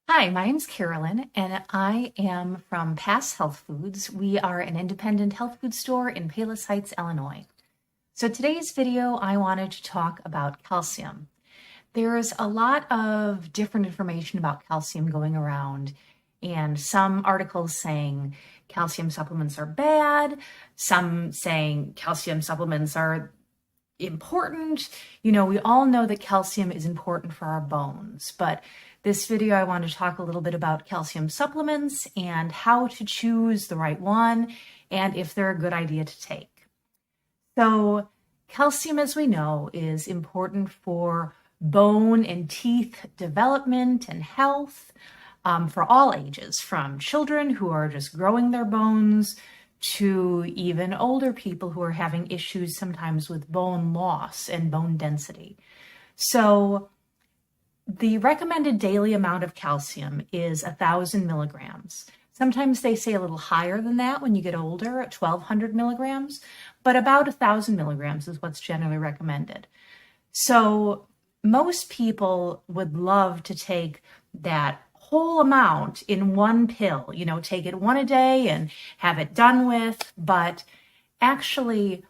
Hi, my name's Carolyn, and I am from Pass Health Foods. We are an independent health food store in Palos Heights, Illinois. So today's video, I wanted to talk about calcium. There's a lot of different information about calcium going around, and some articles saying calcium supplements are bad, some saying calcium supplements are important. We all know that calcium is important for our bones, but this video I want to talk a little bit about calcium supplements and how to choose the right one and if they're a good idea to take. So calcium, as we know, is important for bone and teeth development and health for all ages, from children who are just growing their bones to even older people who are having issues sometimes with bone loss and bone density. So the recommended daily amount of calcium is 1,000 milligrams. Sometimes they say a little higher than that when you get older, at 1,200 milligrams, but about 1,000 milligrams is what's generally recommended. So most people would love to take that whole amount in one pill, take it one a day and have it done with, but actually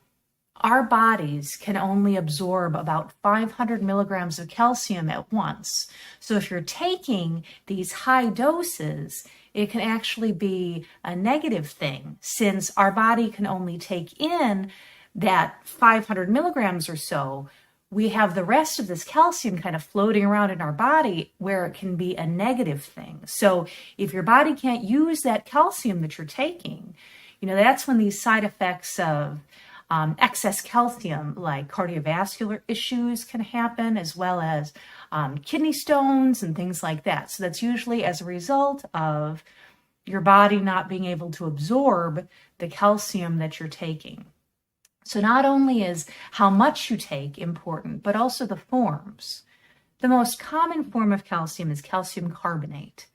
our bodies can only absorb about 500 milligrams of calcium at once. So if you're taking these high doses, it can actually be a negative thing, since our body can only take in that 500 milligrams or so. We have the rest of this calcium kind of floating around in our body where it can be a negative thing. So if your body can't use that calcium that you're taking, that's when these side effects of excess calcium, like cardiovascular issues, can happen, as well as kidney stones and things like that. So that's usually as a result of your body not being able to absorb the calcium that you're taking. So not only is how much you take important, but also the forms. The most common form of calcium is calcium carbonate.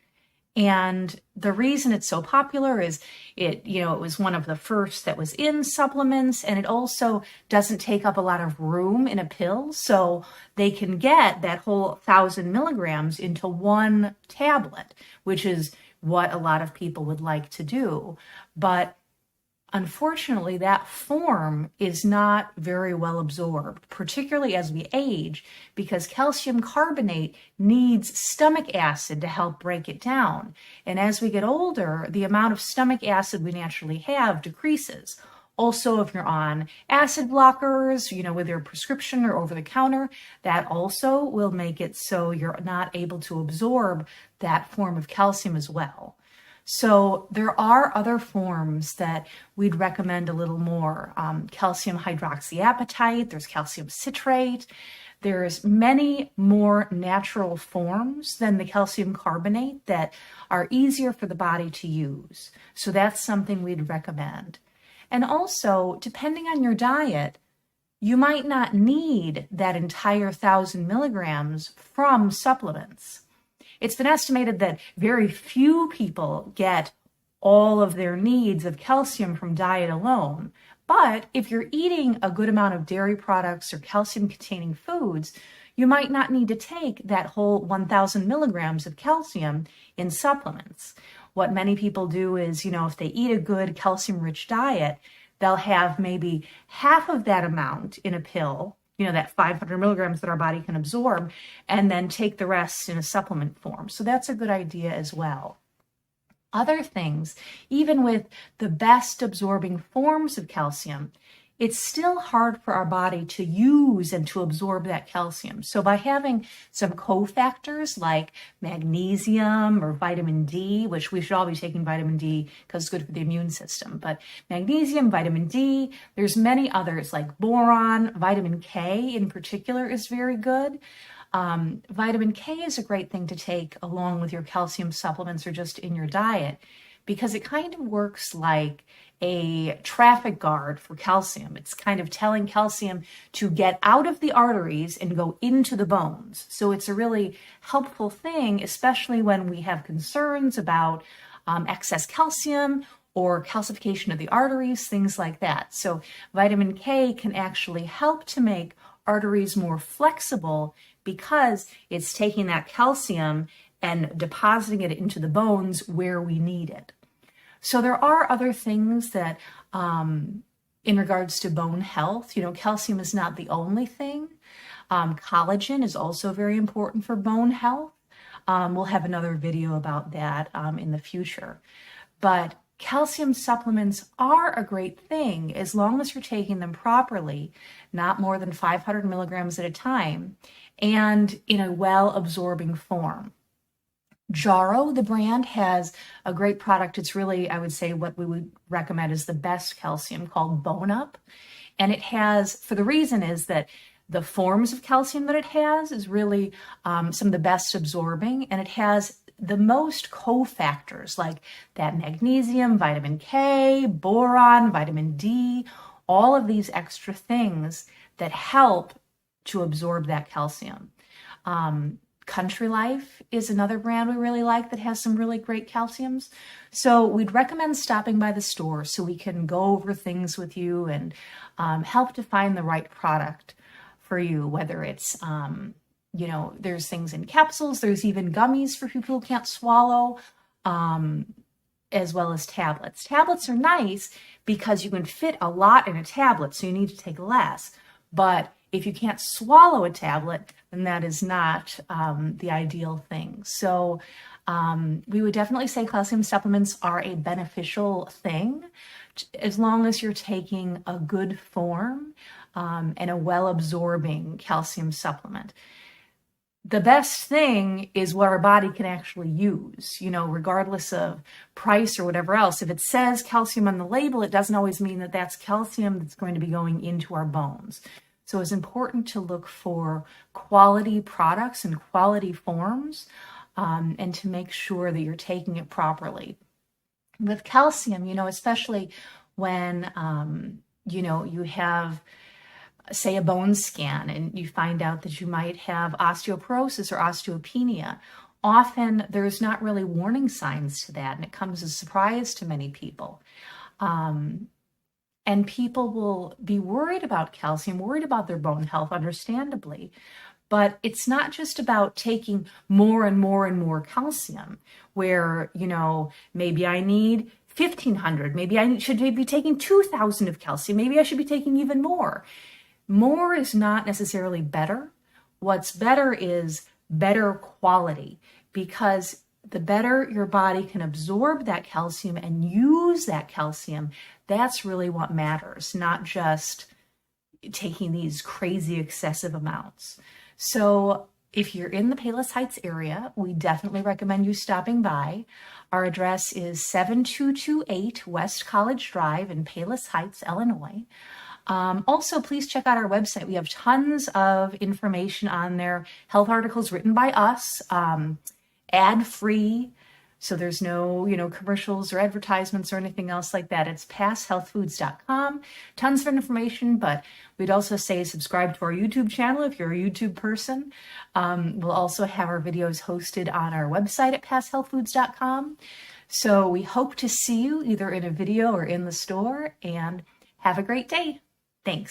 And the reason it's so popular is it was one of the first that was in supplements, and it also doesn't take up a lot of room in a pill. So they can get that whole 1,000 milligrams into one tablet, which is what a lot of people would like to do. But unfortunately, that form is not very well absorbed, particularly as we age, because calcium carbonate needs stomach acid to help break it down. And as we get older, the amount of stomach acid we naturally have decreases. Also, if you're on acid blockers, with your prescription or over the counter, that also will make it so you're not able to absorb that form of calcium as well. So there are other forms that we'd recommend a little more. Calcium hydroxyapatite, there's calcium citrate. There's many more natural forms than the calcium carbonate that are easier for the body to use. So that's something we'd recommend. And also, depending on your diet, you might not need that entire 1,000 milligrams from supplements. It's been estimated that very few people get all of their needs of calcium from diet alone. But if you're eating a good amount of dairy products or calcium-containing foods, you might not need to take that whole 1,000 milligrams of calcium in supplements. What many people do is, if they eat a good calcium-rich diet, they'll have maybe half of that amount in a pill, that 500 milligrams that our body can absorb, and then take the rest in a supplement form. So that's a good idea as well. Other things, even with the best absorbing forms of calcium, it's still hard for our body to use and to absorb that calcium. So by having some cofactors like magnesium or vitamin D, which we should all be taking vitamin D because it's good for the immune system, but magnesium, vitamin D, there's many others like boron, vitamin K in particular is very good. Vitamin K is a great thing to take along with your calcium supplements or just in your diet, because it kind of works like a traffic guard for calcium. It's kind of telling calcium to get out of the arteries and go into the bones. So it's a really helpful thing, especially when we have concerns about excess calcium or calcification of the arteries, things like that. So vitamin K can actually help to make arteries more flexible because it's taking that calcium and depositing it into the bones where we need it. So there are other things that, in regards to bone health, calcium is not the only thing. Collagen is also very important for bone health. We'll have another video about that in the future. But calcium supplements are a great thing as long as you're taking them properly, not more than 500 milligrams at a time, and in a well-absorbing form. Jarrow, the brand, has a great product. It's really, I would say, what we would recommend is the best calcium, called Bone Up. And it has, for the reason is that the forms of calcium that it has is really some of the best absorbing, and it has the most cofactors like that magnesium, vitamin K, boron, vitamin D, all of these extra things that help to absorb that calcium. Country Life is another brand we really like that has some really great calciums. So we'd recommend stopping by the store so we can go over things with you and help to find the right product for you, whether it's, there's things in capsules, there's even gummies for people who can't swallow, as well as tablets. Tablets are nice because you can fit a lot in a tablet, so you need to take less. But if you can't swallow a tablet, then that is not the ideal thing. So we would definitely say calcium supplements are a beneficial thing as long as you're taking a good form and a well-absorbing calcium supplement. The best thing is what our body can actually use, regardless of price or whatever else. If it says calcium on the label, it doesn't always mean that that's calcium that's going to be going into our bones. So it's important to look for quality products and quality forms and to make sure that you're taking it properly. With calcium, especially when, you have, say, a bone scan and you find out that you might have osteoporosis or osteopenia, often there's not really warning signs to that, and it comes as a surprise to many people. And people will be worried about calcium, worried about their bone health, understandably. But it's not just about taking more and more and more calcium, where, maybe I need 1,500, maybe I should be taking 2,000 of calcium, maybe I should be taking even more. More is not necessarily better. What's better is better quality, because the better your body can absorb that calcium and use that calcium, that's really what matters, not just taking these crazy excessive amounts. So if you're in the Palos Heights area, we definitely recommend you stopping by. Our address is 7228 West College Drive in Palos Heights, Illinois. Also, please check out our website. We have tons of information on there, health articles written by us, ad-free, so there's no, commercials or advertisements or anything else like that. It's passhealthfoods.com. Tons of information, but we'd also say subscribe to our YouTube channel if you're a YouTube person. We'll also have our videos hosted on our website at passhealthfoods.com. So we hope to see you either in a video or in the store, and have a great day. Thanks.